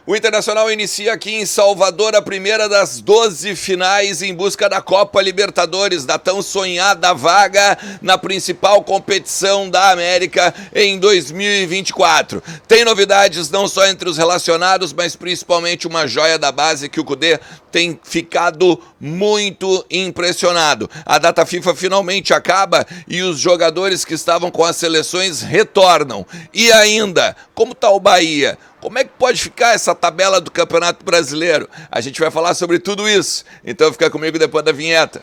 O Internacional inicia aqui em Salvador a primeira das 12 finais em busca da Copa Libertadores, da tão sonhada vaga na principal competição da América em 2024. Tem novidades não só entre os relacionados, mas principalmente uma joia da base que o Kudê tem ficado muito impressionado. A data FIFA finalmente acaba e os jogadores que estavam com as seleções retornam. E ainda, como está o Bahia? Como é que pode ficar essa tabela do Campeonato Brasileiro? A gente vai falar sobre tudo isso. Então fica comigo depois da vinheta.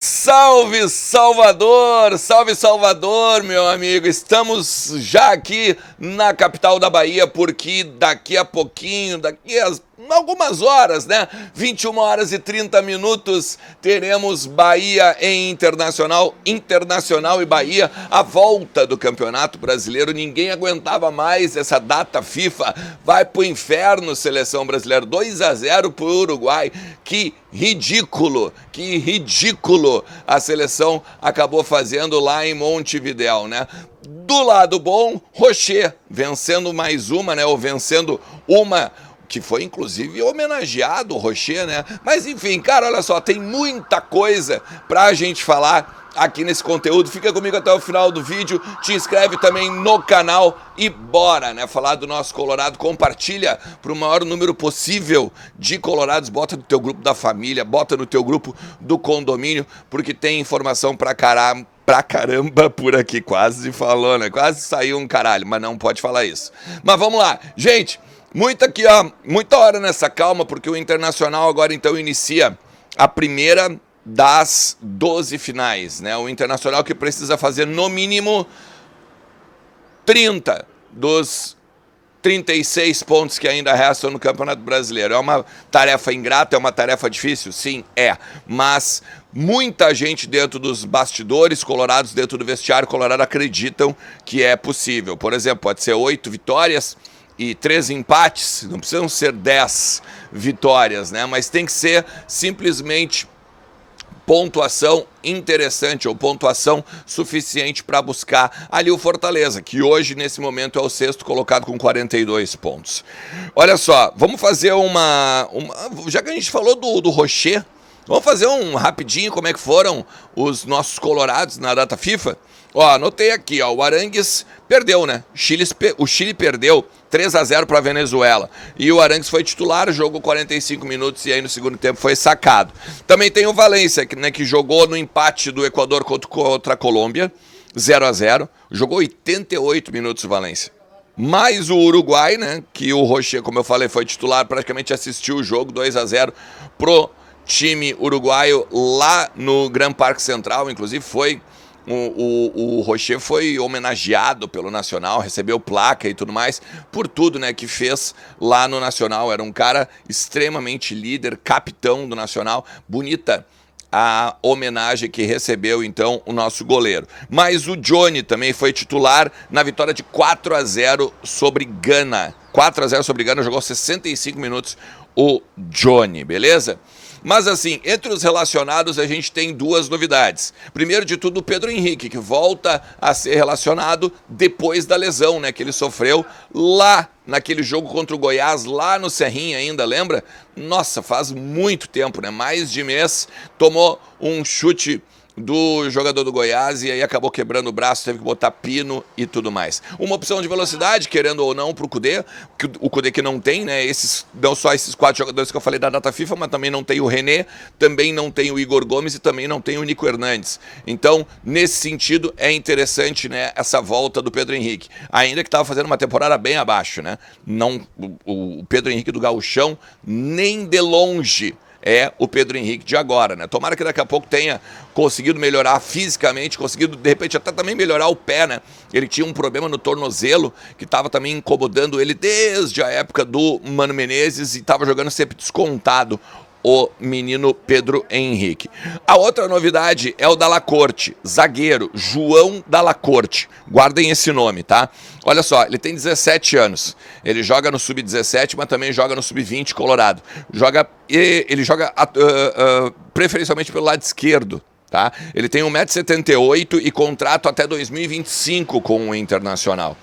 Salve Salvador! Salve Salvador, meu amigo! Estamos já aqui na capital da Bahia, porque daqui a pouquinho, daqui a algumas horas, né? 21 horas e 30 minutos, teremos Bahia em Internacional e Bahia, a volta do Campeonato Brasileiro. Ninguém aguentava mais essa data FIFA. Vai pro inferno, seleção brasileira. 2-0 pro Uruguai. Que ridículo a seleção acabou fazendo lá em Montevidéu, né? Do lado bom, Rocher vencendo mais uma, né? Ou vencendo uma que foi inclusive homenageado o Rocher, né? Mas enfim, cara, olha só, tem muita coisa pra gente falar aqui nesse conteúdo. Fica comigo até o final do vídeo, te inscreve também no canal e bora, né? Falar do nosso Colorado, compartilha pro maior número possível de colorados, bota no teu grupo da família, bota no teu grupo do condomínio, porque tem informação pra caramba por aqui, quase falou, né? Quase saiu um caralho, mas não pode falar isso. Mas vamos lá, gente. Muita hora nessa calma, porque o Internacional agora então inicia a primeira das 12 finais, né? O Internacional que precisa fazer no mínimo 30 dos 36 pontos que ainda restam no Campeonato Brasileiro. É uma tarefa ingrata, é uma tarefa difícil? Sim, é. Mas muita gente dentro dos bastidores colorados, dentro do vestiário colorado, acreditam que é possível. Por exemplo, pode ser 8 vitórias e 3 empates, não precisam ser 10 vitórias, né? Mas tem que ser simplesmente pontuação interessante ou pontuação suficiente para buscar ali o Fortaleza, que hoje, nesse momento, é o 6º colocado com 42 pontos. Olha só, vamos fazer já que a gente falou do Rocher, vamos fazer um rapidinho como é que foram os nossos colorados na data FIFA? Ó, anotei aqui, ó, o Arangues perdeu, né? O Chile perdeu 3-0 para a Venezuela. E o Arangues foi titular, jogou 45 minutos e aí no segundo tempo foi sacado. Também tem o Valência, né, que jogou no empate do Equador contra a Colômbia, 0-0. Jogou 88 minutos o Valência. Mais o Uruguai, né, que o Rocher, como eu falei, foi titular, praticamente assistiu o jogo, 2-0 pro time uruguaio lá no Gran Parque Central. Inclusive foi o Rocher foi homenageado pelo Nacional, recebeu placa e tudo mais, por tudo, né, que fez lá no Nacional. Era um cara extremamente líder, capitão do Nacional. Bonita a homenagem que recebeu, então, o nosso goleiro. Mas o Johnny também foi titular na vitória de 4-0 sobre Gana. 4-0 sobre Gana, jogou 65 minutos o Johnny, beleza? Mas assim, entre os relacionados a gente tem duas novidades. Primeiro de tudo, o Pedro Henrique, que volta a ser relacionado depois da lesão, né, que ele sofreu lá naquele jogo contra o Goiás, lá no Serrinha ainda, lembra? Nossa, faz muito tempo, né? Mais de mês, tomou um chute do jogador do Goiás e aí acabou quebrando o braço, teve que botar pino e tudo mais. Uma opção de velocidade, querendo ou não, pro Kudê, o Kudê que não tem, né, não só esses 4 jogadores que eu falei da data FIFA, mas também não tem o René, também não tem o Igor Gomes e também não tem o Nico Hernandes. Então, nesse sentido, é interessante, né, essa volta do Pedro Henrique, ainda que estava fazendo uma temporada bem abaixo, né, não, o Pedro Henrique do Gauchão, nem de longe é o Pedro Henrique de agora, né? Tomara que daqui a pouco tenha conseguido melhorar fisicamente, conseguido, de repente, até também melhorar o pé, né? Ele tinha um problema no tornozelo, que estava também incomodando ele desde a época do Mano Menezes e estava jogando sempre descontado o menino Pedro Henrique. A outra novidade é o Dalla Corte, zagueiro, João Dalla Corte. Guardem esse nome, tá? Olha só, ele tem 17 anos. Ele joga no Sub-17, mas também joga no Sub-20 Colorado. Ele joga preferencialmente pelo lado esquerdo, tá? Ele tem 1,78 m e contrato até 2025 com o Internacional.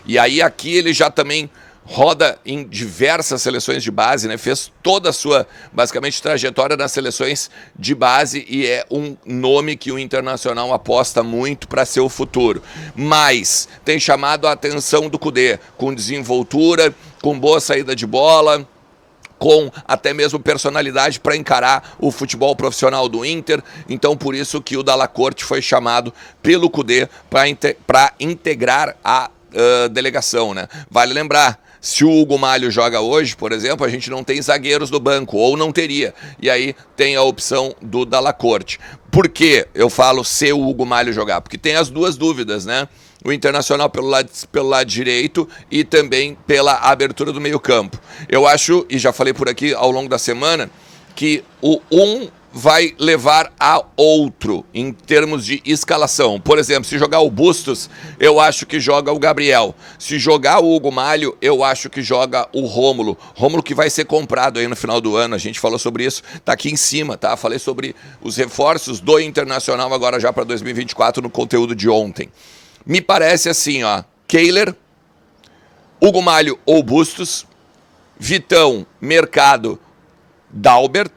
E aí aqui ele já também roda em diversas seleções de base, né? Fez toda a sua, basicamente, trajetória nas seleções de base e é um nome que o Internacional aposta muito para ser o futuro. Mas tem chamado a atenção do Kudê, com desenvoltura, com boa saída de bola, com até mesmo personalidade para encarar o futebol profissional do Inter. Então, por isso que o Dalla Corte foi chamado pelo Kudê para integrar a delegação, né? Vale lembrar, se o Hugo Malho joga hoje, por exemplo, a gente não tem zagueiros no banco, ou não teria. E aí tem a opção do Dalla Corte. Por que eu falo se o Hugo Malho jogar? Porque tem as duas dúvidas, né? O Internacional pelo lado direito e também pela abertura do meio-campo. Eu acho, e já falei por aqui ao longo da semana, que o vai levar a outro em termos de escalação. Por exemplo, se jogar o Bustos, eu acho que joga o Gabriel. Se jogar o Hugo Malho, eu acho que joga o Rômulo. Rômulo que vai ser comprado aí no final do ano, a gente falou sobre isso, tá aqui em cima, tá? Falei sobre os reforços do Internacional agora já para 2024 no conteúdo de ontem. Me parece assim, ó, Kehler, Hugo Malho ou Bustos, Vitão, Mercado, Dalbert,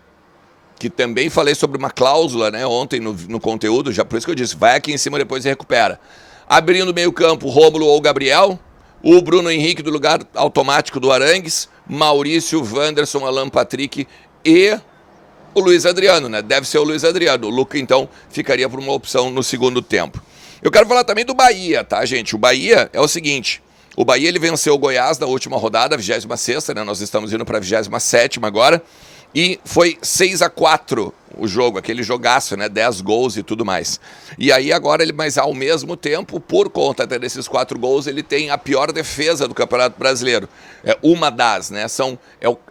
que também falei sobre uma cláusula, né, ontem no conteúdo, já por isso que eu disse, vai aqui em cima depois e recupera. Abrindo meio campo, Rômulo ou Gabriel, o Bruno Henrique do lugar automático do Arangues, Maurício, Wanderson, Alan Patrick e o Luiz Adriano, né, deve ser o Luiz Adriano. O Luca, então, ficaria por uma opção no segundo tempo. Eu quero falar também do Bahia, tá, gente? O Bahia é o seguinte, o Bahia ele venceu o Goiás na última rodada, 26ª, né, nós estamos indo para a 27ª agora, e foi 6-4 o jogo, aquele jogaço, né? 10 gols e tudo mais. E aí agora mas ao mesmo tempo, por conta desses 4 gols, ele tem a pior defesa do Campeonato Brasileiro. É uma das, né?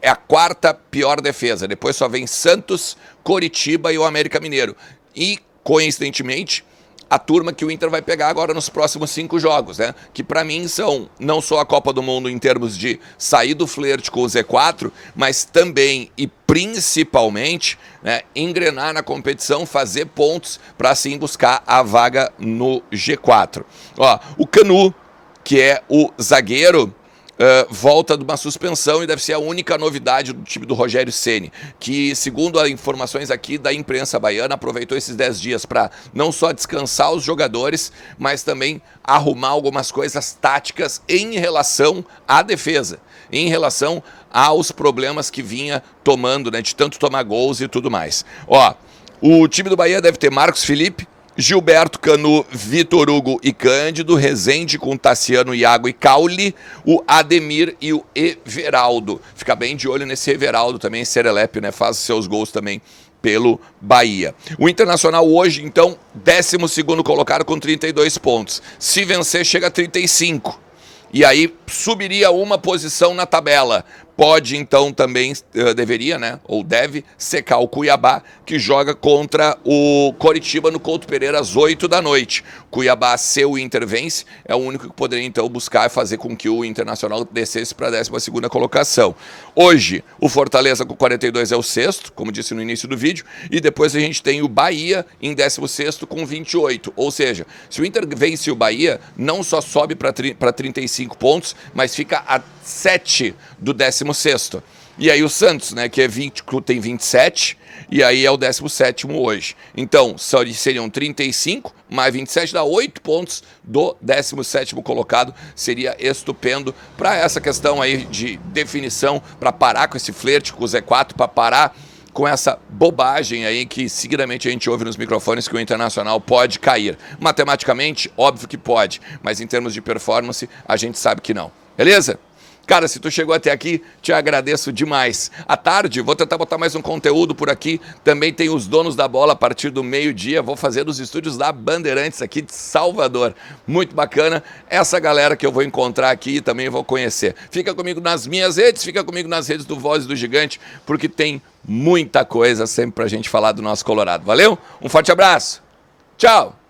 É a quarta pior defesa. Depois só vem Santos, Coritiba e o América Mineiro. E, coincidentemente, a turma que o Inter vai pegar agora nos próximos 5 jogos, né? Que para mim são não só a Copa do Mundo em termos de sair do flerte com o Z4, mas também e principalmente, né, engrenar na competição, fazer pontos para assim buscar a vaga no G4. Ó, o Canu, que é o zagueiro, volta de uma suspensão e deve ser a única novidade do time do Rogério Ceni, que, segundo as informações aqui da imprensa baiana, aproveitou esses 10 dias para não só descansar os jogadores, mas também arrumar algumas coisas táticas em relação à defesa, em relação aos problemas que vinha tomando, né, de tanto tomar gols e tudo mais. Ó, o time do Bahia deve ter Marcos Felipe, Gilberto, Canu, Vitor Hugo e Cândido, Rezende com Tassiano, Iago e Cauli, o Ademir e o Everaldo. Fica bem de olho nesse Everaldo também, Serelepe, né? Faz seus gols também pelo Bahia. O Internacional hoje, então, 12º colocado com 32 pontos. Se vencer, chega a 35. E aí subiria uma posição na tabela. Pode, então, também, deveria, né, ou deve, secar o Cuiabá, que joga contra o Coritiba no Couto Pereira às 8 da noite. Cuiabá, se o Inter vence, é o único que poderia, então, buscar e fazer com que o Internacional descesse para a 12ª colocação. Hoje, o Fortaleza com 42 é o 6º, como disse no início do vídeo, e depois a gente tem o Bahia em 16º com 28. Ou seja, se o Inter vence o Bahia, não só sobe para 35 pontos, mas fica a 7 do 16º. E aí o Santos, né, que tem 27, e aí é o 17º hoje. Então, seriam 35, mais 27 dá 8 pontos do 17º colocado. Seria estupendo para essa questão aí de definição, para parar com esse flerte com o Z4, para parar com essa bobagem aí que seguidamente a gente ouve nos microfones que o Internacional pode cair. Matematicamente, óbvio que pode, mas em termos de performance, a gente sabe que não. Beleza? Cara, se tu chegou até aqui, te agradeço demais. À tarde, vou tentar botar mais um conteúdo por aqui. Também tem os donos da bola a partir do meio-dia. Vou fazer nos estúdios da Bandeirantes aqui de Salvador. Muito bacana. Essa galera que eu vou encontrar aqui e também vou conhecer. Fica comigo nas minhas redes, fica comigo nas redes do Voz do Gigante, porque tem muita coisa sempre pra gente falar do nosso Colorado. Valeu? Um forte abraço. Tchau.